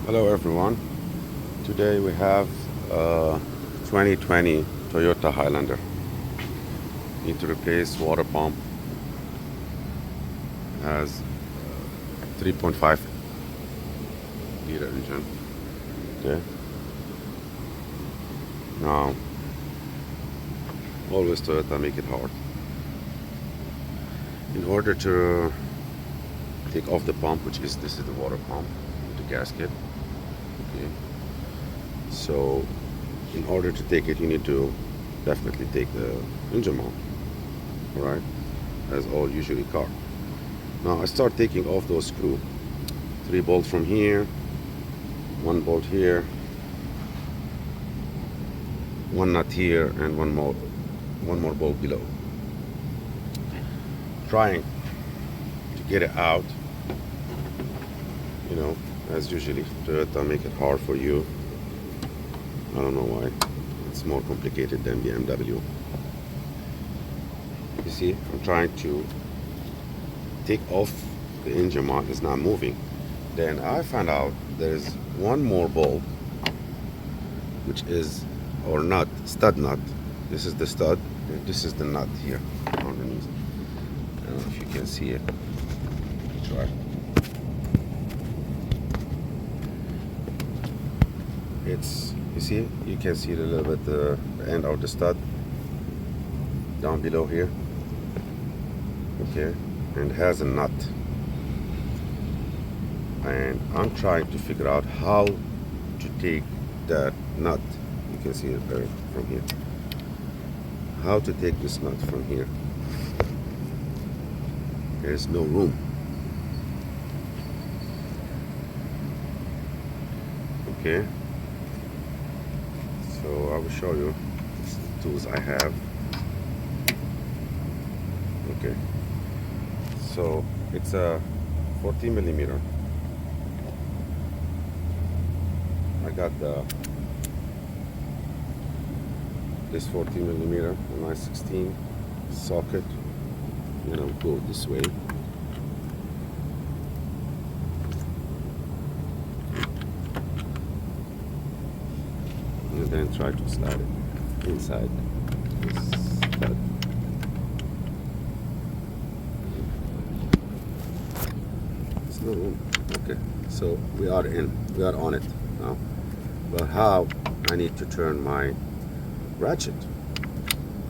Hello everyone. Today we have a 2020 Toyota Highlander. Need to replace water pump. Has 3.5 liter engine. Okay. Now, always Toyota make it hard. In order to take off the pump, this is the water pump, the gasket. Okay. So, in order to take it, you need to definitely take the engine mount. All right, as all usually car. Now I start taking off those screws. 3 bolts from here, 1 bolt here, 1 nut here, and one more bolt below. Trying to get it out. You know, as usually, Toyota make it hard for you. I don't know why. It's more complicated than BMW. You see, I'm trying to take off the engine mount. It's not moving. Then I found out there's one more bolt, which is or nut, stud nut. This is the stud, and this is the nut here underneath. I don't know if you can see it. Try. You see, you can see a little bit the end of the stud down below here. Okay, and it has a nut. And I'm trying to figure out how to take that nut. You can see it there from here. How to take this nut from here. There's no room. Okay. So I will show you the tools I have. Okay. So it's a 14 millimeter. I got this 14 millimeter, a nice 16 socket. And I'll go this way. And then try to slide it inside this stud. There's no room. Okay, so we are on it now. But how I need to turn my ratchet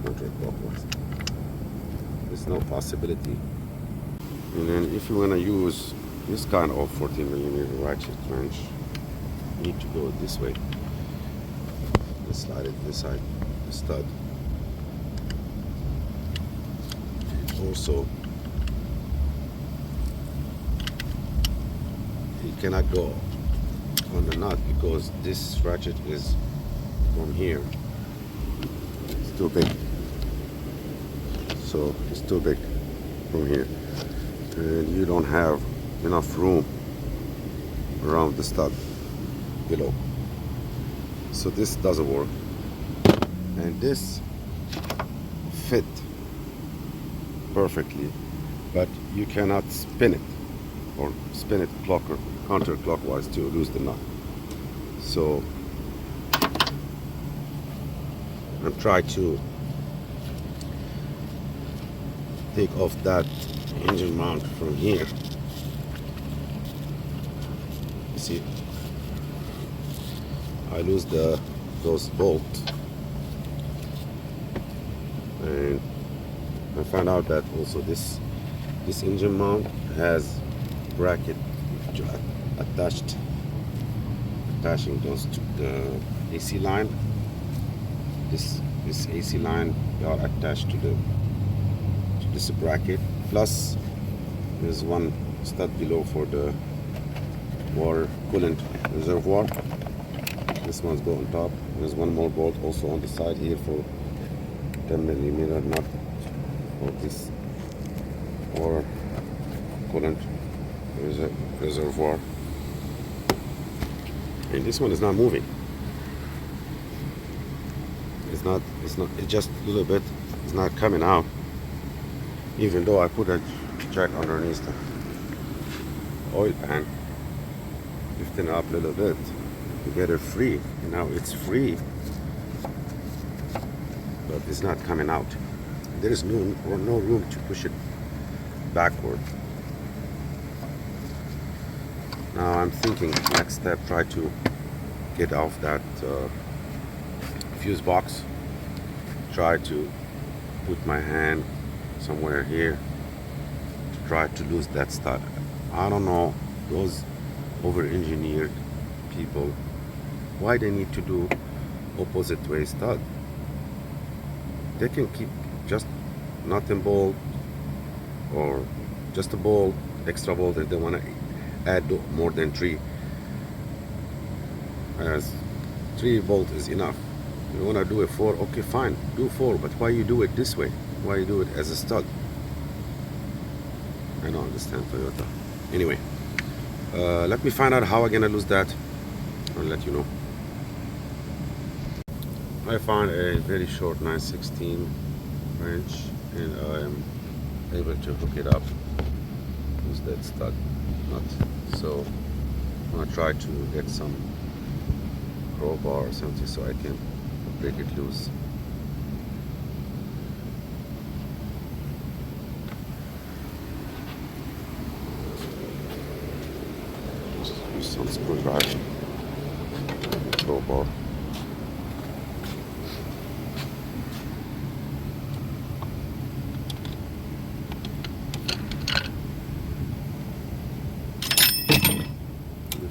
counterclockwise? There's no possibility. And then if you want to use this kind of 14 millimeter ratchet wrench, you need to go this way. And slide it inside the stud. Also, you cannot go on the nut because this ratchet is from here. It's too big. So it's too big from here. And you don't have enough room around the stud below. So this doesn't work. And this fit perfectly, but you cannot spin it or spin it counterclockwise to lose the nut. So I'm trying to take off that engine mount from here. You see, I lose those bolts, and I found out that also this engine mount has bracket attaching those to the AC line. This AC line are attached to this bracket. Plus, there's one stud below for the water coolant reservoir. This one's go on top. There's one more bolt also on the side here for 10 millimeter nut for this water coolant reservoir. And this one is not moving. It's just a little bit. It's not coming out. Even though I put a jack underneath the oil pan. lifting up a little bit to get it free. Now it's free, but it's not coming out. There is no room to push it backward. Now I'm thinking next step, try to get off that fuse box. Try to put my hand somewhere here to try to lose that stud. I don't know, those over-engineered people, why they need to do opposite way stud. They can keep just nothing bolt or just a bolt, extra bolt if they want to add more than 3, as 3 bolt is enough. You want to do a 4, okay, fine, do 4, but why you do it this way? Why you do it as a stud? I don't understand Toyota. Anyway, let me find out how I'm gonna lose that. I'll let you know. I found a very short 9/16 wrench and I'm able to hook it up. Use that stud nut. So I'm gonna try to get some crowbar or something so I can break it loose. Just use some screwdriver, crowbar.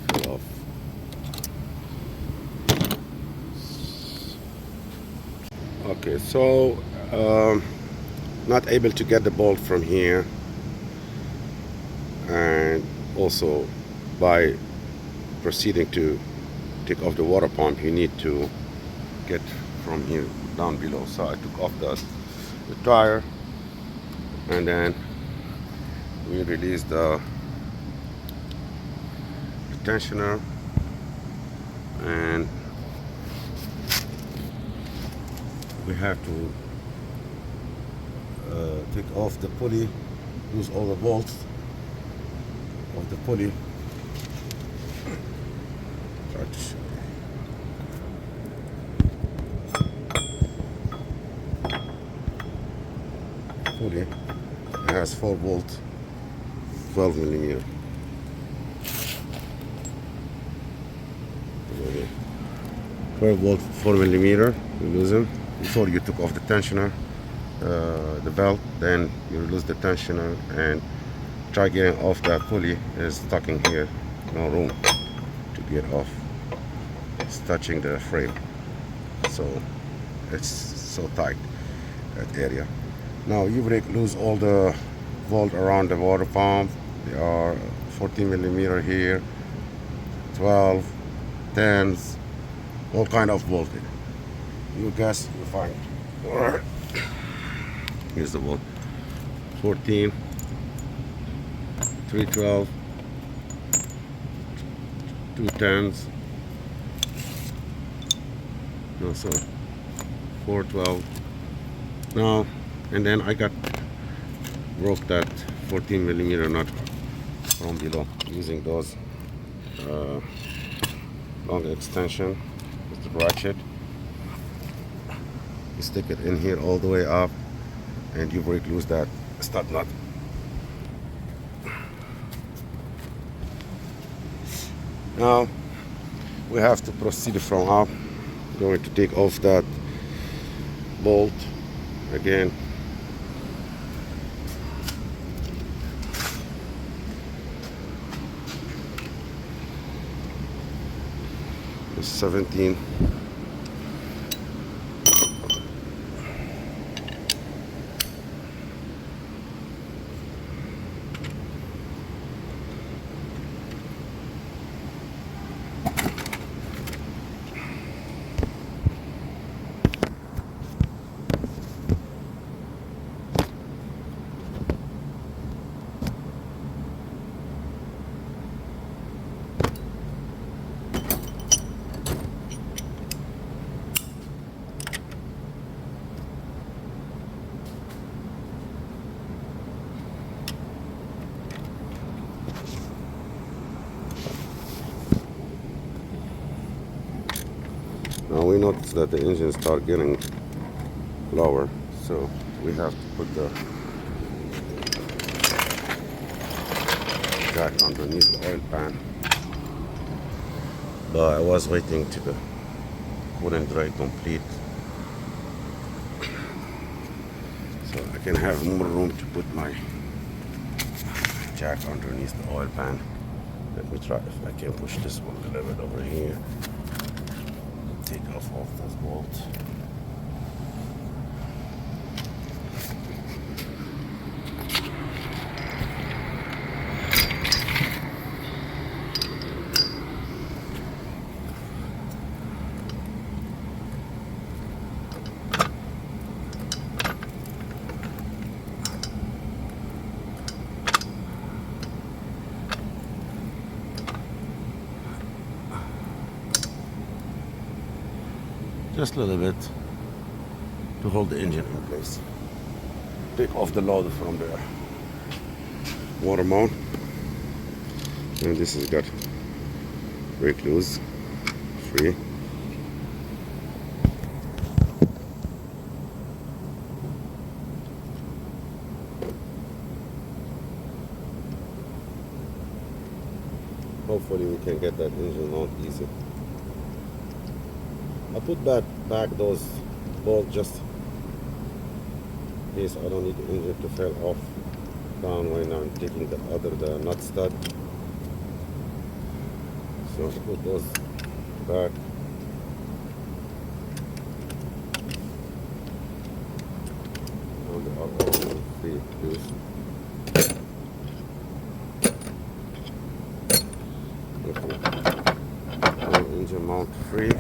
Fill off. Okay, so not able to get the bolt from here, and also by proceeding to take off the water pump you need to get from here down below. So I took off the tire and then we released the tensioner and we have to take off the pulley, lose all the bolts of the pulley. Try to show you. Pulley, it has 4 volt, 12 millimeter. 12 volt, 4 millimeter. You lose them before you took off the tensioner, the belt. Then you lose the tensioner and try getting off that pulley. Is stuck in here, no room to get off. It's touching the frame, so it's so tight, that area. Now you break loose all the bolt around the water pump. They are 14 millimeter here, 12, 10s, all kind of bolt. You guess, you find. All right. Here's the bolt. 14, 312, 210s. No, sorry. 412. Now, and then I broke that 14 millimeter nut from below using those long extension with the ratchet. You stick it in here all the way up and you break loose that stud nut. Now we have to proceed from up. Going to take off that bolt again. It's 17. Now we notice that the engine start getting lower, so we have to put the jack underneath the oil pan. But I was waiting to the couldn't dry complete, so I can have more room to put my jack underneath the oil pan. Let me try if I can push this one a little bit over here. Take off all those bolts. Just a little bit to hold the engine in place. Take off the load from the water mount, and this has got brake loose, free. Hopefully we can get that engine out easy. I put back those bolts just in case I don't need the engine to fall off down when I'm taking the nut stud. So I put those back. On the other free loose. Okay. Engine mount free.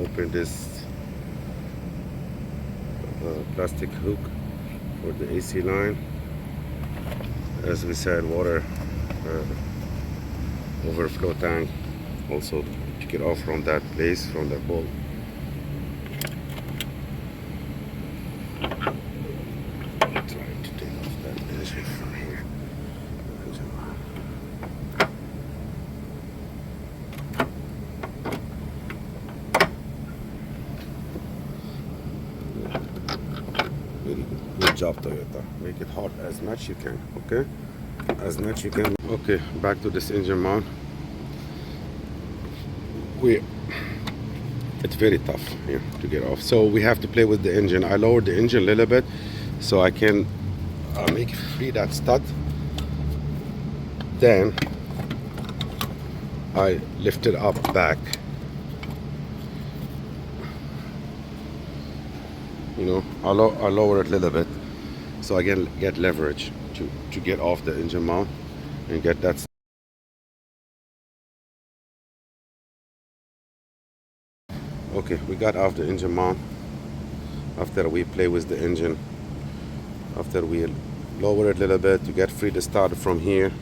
Open this plastic hook for the AC line. As we said, water overflow tank, also to get off from that place, from that bolt. Trying to take off that engine from here. Good job, Toyota. Make it hot as much you can, okay? As much you can. Okay, back to this engine mount. It's very tough here to get off. So we have to play with the engine. I lowered the engine a little bit so I can make free that stud. Then I lift it up back. You know, I lower it a little bit so I can get leverage to get off the engine mount and get that. Okay, we got off the engine mount after we play with the engine. After we lower it a little bit to get free to start from here.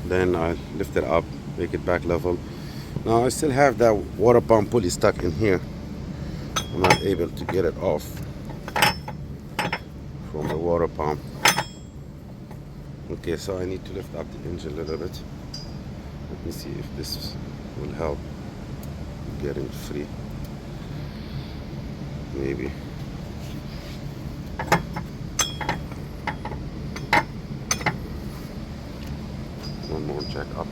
Then I lift it up, make it back level. Now I still have that water pump pulley stuck in here. I'm not able to get it off from the water pump. Okay, so I need to lift up the engine a little bit. Let me see if this will help getting free. Maybe. One more jack up.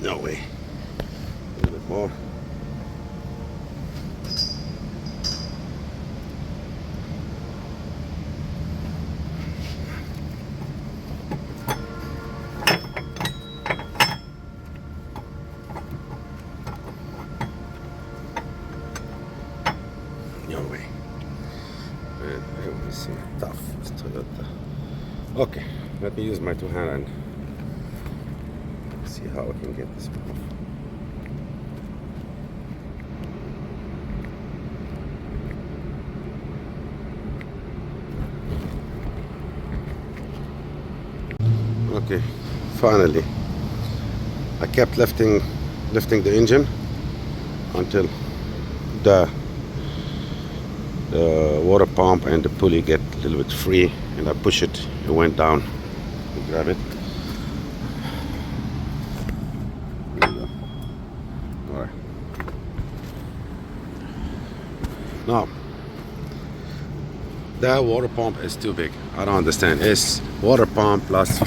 No way. A little bit more. No way. And it was tough. It's Toyota. Okay, let me use my two hand and see how I can get this one off. Okay, finally I kept lifting the engine until the water pump and the pulley get a little bit free, and I push it, it went down. Grab it. There you go. All right. Now that water pump is too big. I don't understand. It's water pump plus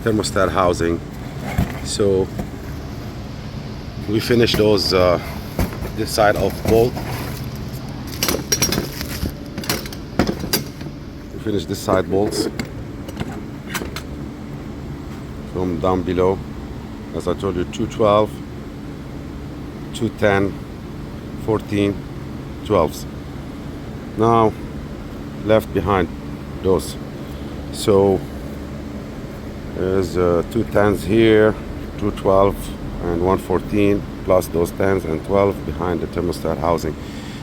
thermostat housing. So we finished those this side of bolt. We finished this side bolts from down below. As I told you, 212, 210, 14, 12s. Now left behind those. So there's 210s here, 212 and 114, plus those 10s and 12 behind the thermostat housing.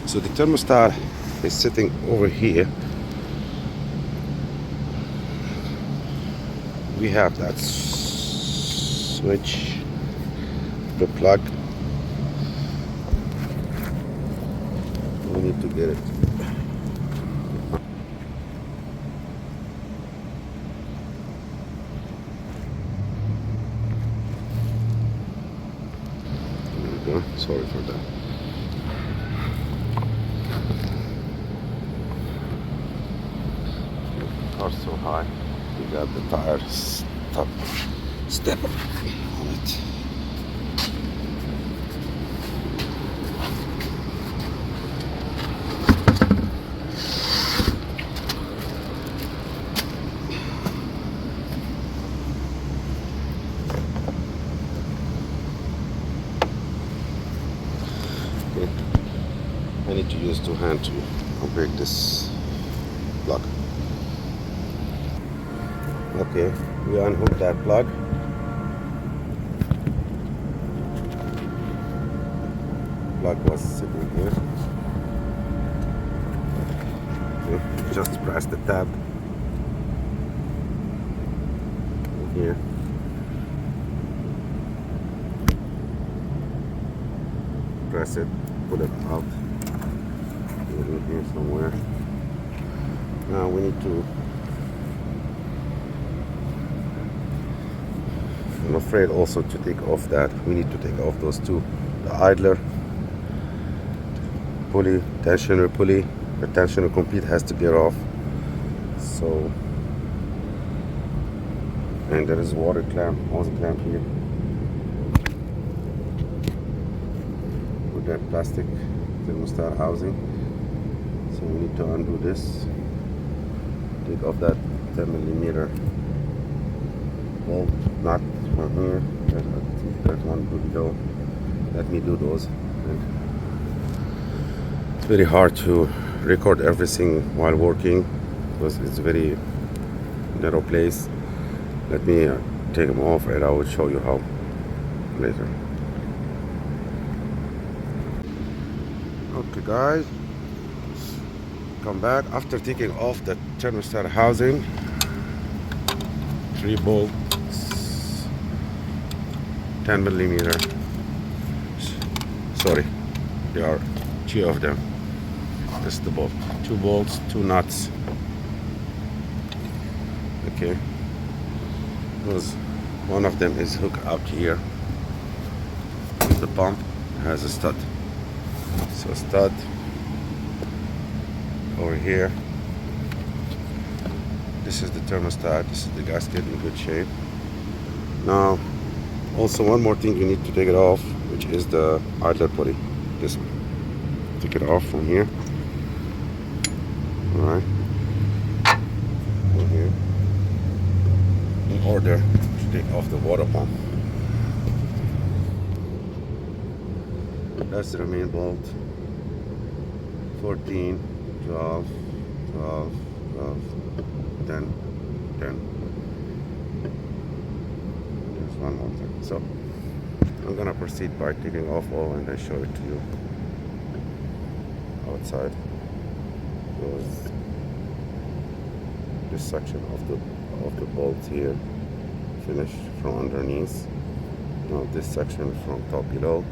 So the thermostat is sitting over here. We have that switch, the plug. We need to get it. There we go. Sorry for that. Car's so high. We got the tire step on it. Okay. I need to use two hands to break this plug. Okay, we unhook that plug. Plug was sitting here. Okay, just press the tab here. Press it, pull it out. Put it in here somewhere. Now we need to. I'm afraid also to take off that. We need to take off those two. The idler pulley, tensioner pulley, the tensioner complete has to get off. So, and there is water clamp, hose clamp here. With that plastic thermostat housing. So we need to undo this. Take off that 10mm bolt nut from here. There's one below. Let me do those. And it's very hard to record everything while working because it's very narrow place. Let me take them off and I will show you how later. Okay guys, come back after taking off the thermostat housing. 3 bolts, 10mm. Sorry, there are 2 of them. This is the bolt. 2 bolts, 2 nuts. Okay. Because one of them is hooked up here. The pump has a stud. So stud over here. This is the thermostat. This is the gasket in good shape. Now, also one more thing you need to take it off, which is the idler pulley. This one. Take it off from here. All right. From here. In order to take off the water pump. That's the main bolt. 14, 12, 12, 12, 10, 10. There's one more thing. So I'm gonna proceed by taking off all and then show it to you outside. Goes this section of the bolt here finished from underneath. Now this section from top below.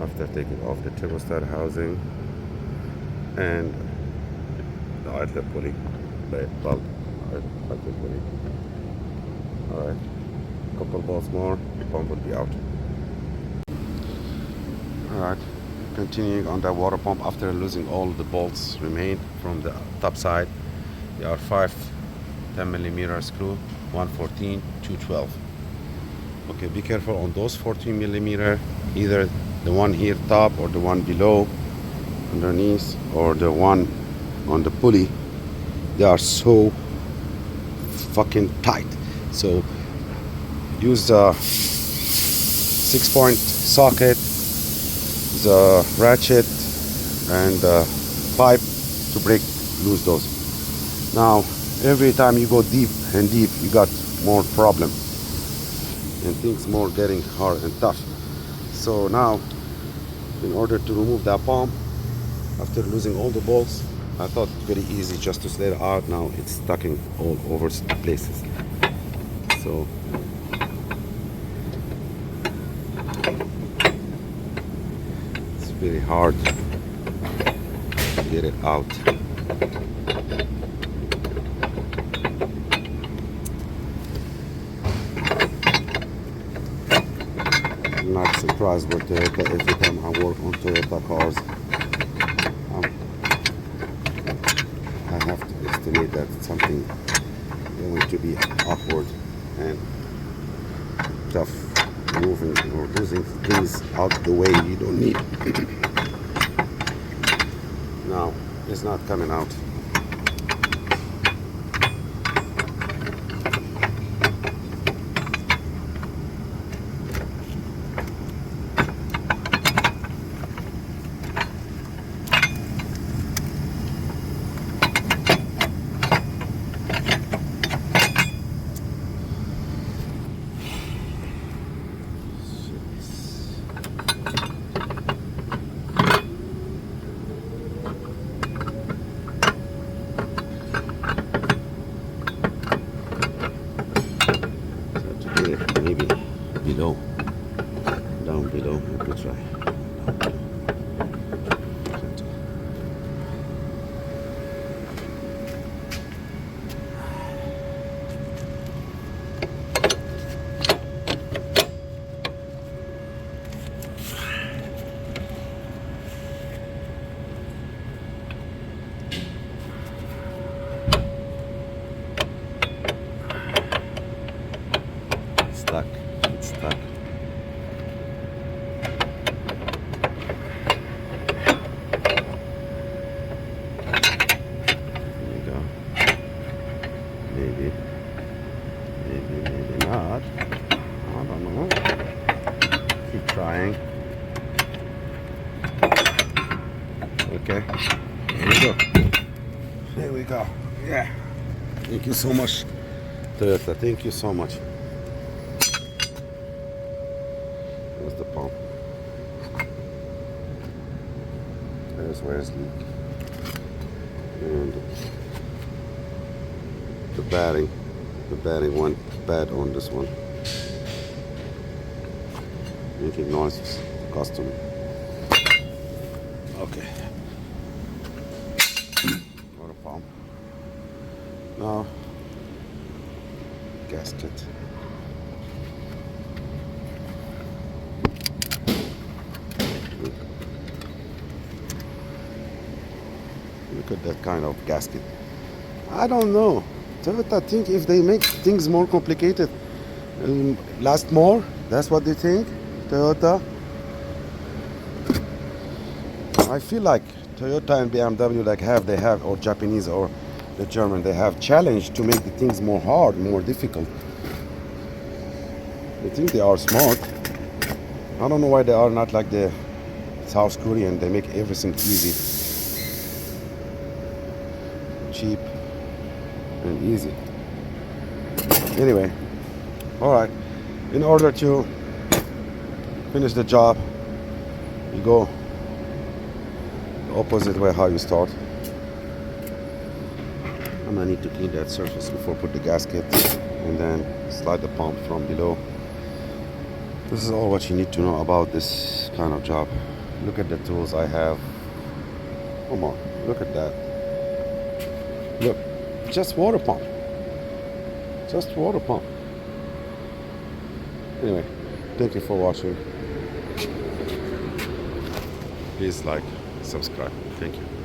After taking off the thermostat housing and the idler pulley, the bulb idler pulley. Alright, couple bolts more, the pump will be out. Alright, continuing on that water pump after losing all the bolts remain from the top side. There are 5 10mm screw, 114, 212. Okay, be careful on those 14mm, either the one here top or the one below underneath or the one on the pulley. They are so fucking tight. So use the 6-point socket, the ratchet and the pipe to break loose those. Now every time you go deep and deep, you got more problem and things more getting hard and tough. So now, in order to remove that pump, after losing all the bolts, I thought very easy just to slide it out. Now it's stuck in all over places. So it's very hard to get it out. I'm not surprised with Toyota. Every time I work on Toyota cars, I have to estimate that something going to be awkward and tough, moving or losing things out the way you don't need. Now it's not coming out. Maybe below, down below, let me try. Stuck. It's stuck. There you go. Maybe. Maybe not. I don't know. Keep trying. Okay. Here we go. There we go. Yeah. Thank you so much, Toyota. Thank you so much. There's the pump. There's where it's leak. And the batting went bad on this one. Making noises, custom. Okay. Water pump. Now, gasket. Look at that kind of gasket. I don't know. Toyota think if they make things more complicated, last more. That's what they think. Toyota. I feel like Toyota and BMW they have or Japanese or the German, they have challenged to make the things more hard, more difficult. They think they are smart. I don't know why they are not like the South Korean. They make everything easy, cheap, and easy. Anyway, all right. In order to finish the job, you go the opposite way how you start. I'm gonna need to clean that surface before put the gasket and then slide the pump from below. This is all what you need to know about this kind of job. Look at the tools I have. Come on, look at that. Look, just water pump. Just water pump. Anyway, thank you for watching. Please like, subscribe. Thank you.